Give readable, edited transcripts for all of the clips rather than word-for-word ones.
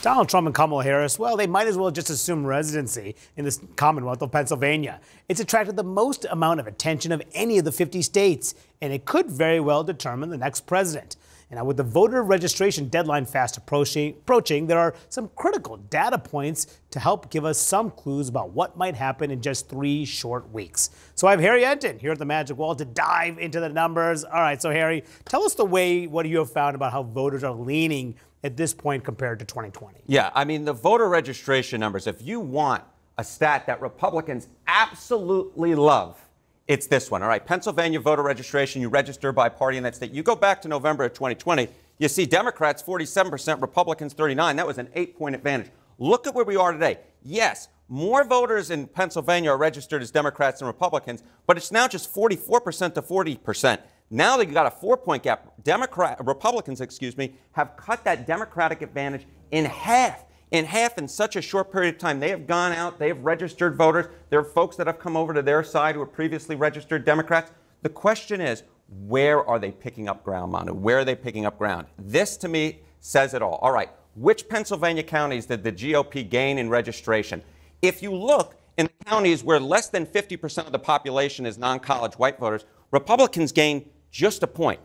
Donald Trump and Kamala Harris, well, they might as well just assume residency in this Commonwealth of Pennsylvania. It's attracted the most amount of attention of any of the 50 states, and it could very well determine the next president. And now with the voter registration deadline fast approaching, there are some critical data points to help give us some clues about what might happen in just 3 short weeks. So I have Harry Enten here at the Magic Wall to dive into the numbers. All right, so Harry, tell us what you have found about how voters are leaning at this point compared to 2020. Yeah, I mean, the voter registration numbers, if you want a stat that Republicans absolutely love, it's this one. All right, Pennsylvania voter registration, you register by party in that state. You go back to November of 2020, you see Democrats 47%, Republicans 39%. That was an 8-point advantage. Look at where we are today. Yes, more voters in Pennsylvania are registered as Democrats than Republicans, but it's now just 44% to 40%. Now that you've got a 4-point gap, Republicans, have cut that Democratic advantage in half. In such a short period of time. They have gone out, they have registered voters. There are folks that have come over to their side who were previously registered Democrats. The question is, where are they picking up ground, Manu? Where are they picking up ground? This, to me, says it all. All right, which Pennsylvania counties did the GOP gain in registration? If you look in the counties where less than 50% of the population is non-college white voters, Republicans gain just a point.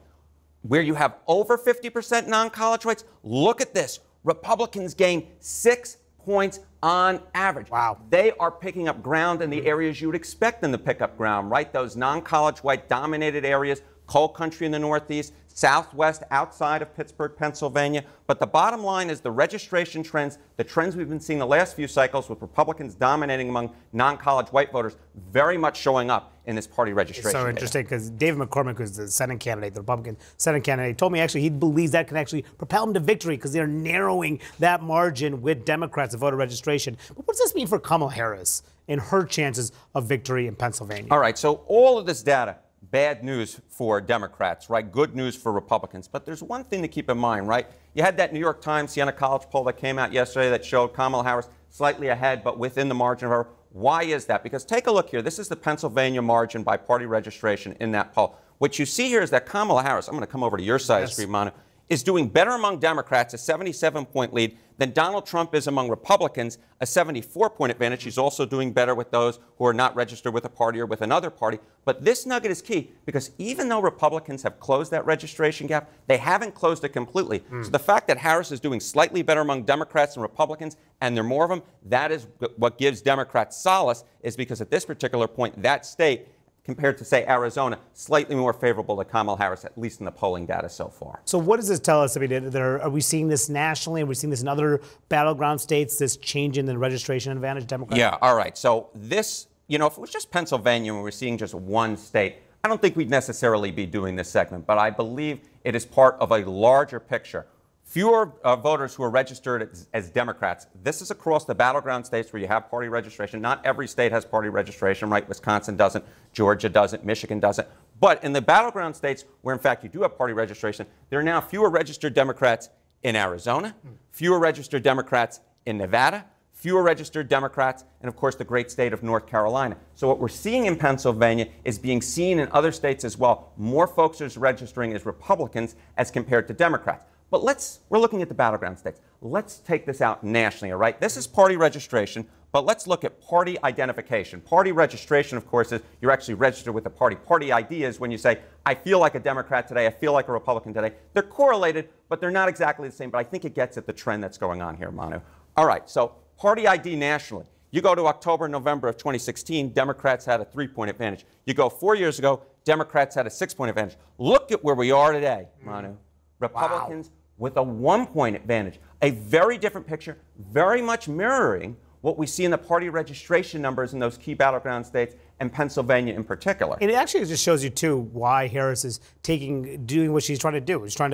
Where you have over 50% non-college whites, look at this. Republicans gain 6 points on average. Wow. They are picking up ground in the areas you would expect them to pick up ground, right? Those non-college white dominated areas, coal country in the Northeast, Southwest outside of Pittsburgh, Pennsylvania. But the bottom line is the registration trends, the trends we've been seeing the last few cycles with Republicans dominating among non-college white voters, very much showing up in this party registration. It's so interesting because David McCormick, who's the Senate candidate, the Republican Senate candidate, told me actually he believes that can actually propel him to victory because they're narrowing that margin with Democrats of voter registration. But what does this mean for Kamala Harris and her chances of victory in Pennsylvania? All right, so all of this data, bad news for Democrats, right? Good news for Republicans. But there's one thing to keep in mind, right? You had that New York Times Siena College poll that came out yesterday that showed Kamala Harris slightly ahead, but within the margin of error. Why is that? Because take a look here. This is the Pennsylvania margin by party registration in that poll. What you see here is that Kamala Harris, I'm going to come over to your side of the street, Manu, is doing better among Democrats, a 77-point lead, than Donald Trump is among Republicans, a 74-point advantage. She's also doing better with those who are not registered with a party or with another party. But this nugget is key because even though Republicans have closed that registration gap, they haven't closed it completely. So the fact that Harris is doing slightly better among Democrats and Republicans, and there are more of them, that is what gives Democrats solace, is because at this particular point, that state, compared to, say, Arizona, slightly more favorable to Kamala Harris, at least in the polling data so far. So what does this tell us? I mean, are we seeing this nationally? Are we seeing this in other battleground states, this change in the registration advantage Democrats? Yeah, all right. So this, if it was just Pennsylvania and we're seeing just one state, I don't think we'd necessarily be doing this segment, but I believe it is part of a larger picture. Fewer voters who are registered as Democrats. This is across the battleground states where you have party registration. Not every state has party registration, right? Wisconsin doesn't, Georgia doesn't, Michigan doesn't. But in the battleground states where, in fact, you do have party registration, there are now fewer registered Democrats in Arizona, fewer registered Democrats in Nevada, fewer registered Democrats, and, of course, the great state of North Carolina. So what we're seeing in Pennsylvania is being seen in other states as well. More folks are registering as Republicans as compared to Democrats. But we're looking at the battleground states. Let's take this out nationally, all right? This is party registration, but let's look at party identification. Party registration, of course, is you're actually registered with a party. Party ID is when you say, I feel like a Democrat today, I feel like a Republican today. They're correlated, but they're not exactly the same. But I think it gets at the trend that's going on here, Manu. All right, so party ID nationally. You go to October, November of 2016, Democrats had a 3-point advantage. You go 4 years ago, Democrats had a 6-point advantage. Look at where we are today, Manu. Republicans with a 1-point advantage. A very different picture, very much mirroring what we see in the party registration numbers in those key battleground states and Pennsylvania in particular. And it actually just shows you, too, why Harris is doing what she's trying to do. She's trying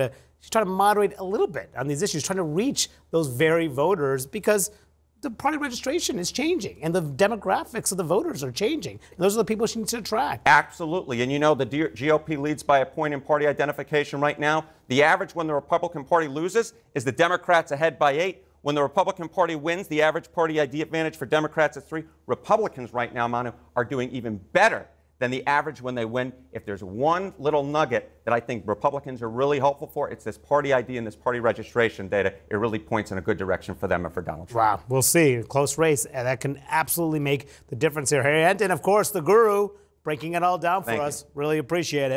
to moderate a little bit on these issues, trying to reach those very voters because the party registration is changing and the demographics of the voters are changing. And those are the people she needs to attract. Absolutely. And the GOP leads by a point in party identification right now. The average when the Republican Party loses is the Democrats ahead by 8. When the Republican Party wins, the average party ID advantage for Democrats is 3. Republicans right now, Manu, are doing even better than the average when they win. If there's one little nugget that I think Republicans are really hopeful for, it's this party ID and this party registration data. It really points in a good direction for them and for Donald Trump. Wow, we'll see. Close race, and that can absolutely make the difference here. Harry Enten, of course, the guru, breaking it all down for us. Really appreciate it.